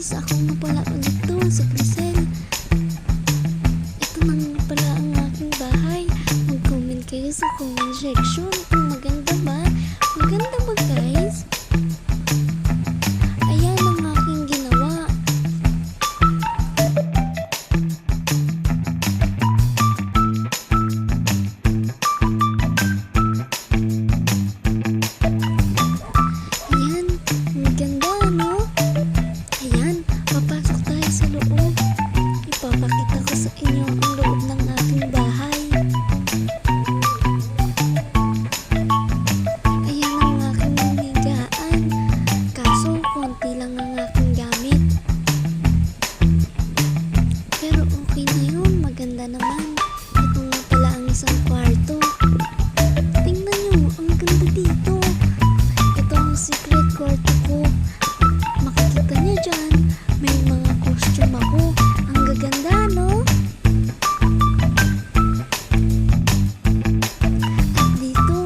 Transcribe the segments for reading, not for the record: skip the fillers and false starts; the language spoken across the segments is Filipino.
guys, ako na pala ulit to, si Grisel. Ito na nga pala ang aking bahay. Mag-comment kayo sa comment section kung maganda ba. Maganda ba guys? Ayan ang aking ginawa. Ayan, maganda no? Ayan, papasok tayo sa loob. Ipapakita ko sa inyo ang loob ng aking bahay. Ayan ang aking higaan. Kaso, konti lang ang aking gamit. Pero okay na yun, maganda naman. Ito nga pala ang isang kwarto. Tingnan nyo, ang ganda dito. Ito ang secret kwarto ko. Makikita niyo dyan, may mga costume ako. Ang gaganda, no? At dito,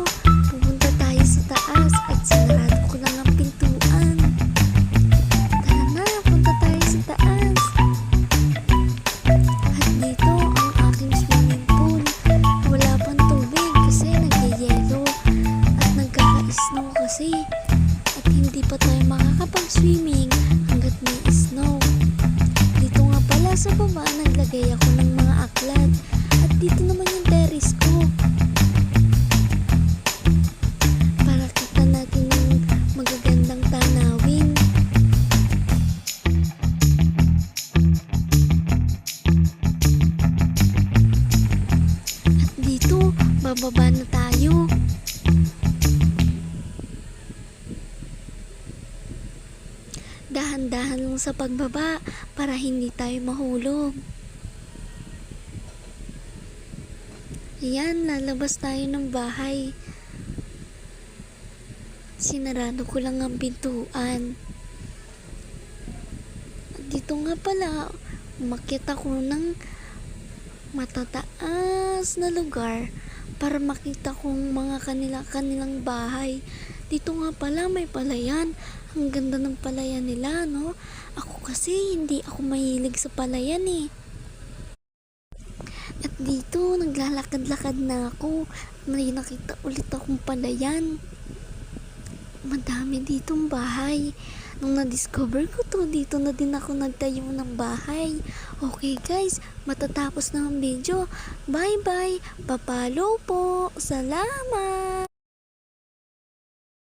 pupunta tayo sa taas at sinarado ko lang ang pintuan. Tara na, punta tayo sa taas. At dito, ang aking swimming pool. Wala pang tubig kasi nagyayelo at nagkaka-snow kasi. At hindi pa tayo makakapag-swimming hanggat may snow. Dito nga pala sa baba naglagay ako ng mga aklat. At dito naman yung terrace ko. Para kita natin yung magagandang tanawin. At dito, bababa na tayo. Dahan-dahan lang sa pagbaba para hindi tayo mahulog. Ayan, lalabas tayo ng bahay. Sinarado ko lang ang pintuan. At dito nga pala, umakyat ako ng matataas na lugar para makita kong mga kanilang bahay. Dito nga pala may palayan. Ang ganda ng palayan nila, no? Ako kasi hindi ako mahilig sa palayan eh. At dito naglalakad-lakad na ako. May nakita ulit akong palayan. Madami ditong bahay. Nung na-discover ko to, dito na din ako nagtayo ng bahay. Okay guys, matatapos na ang video. Bye bye. Papalo po. Salamat.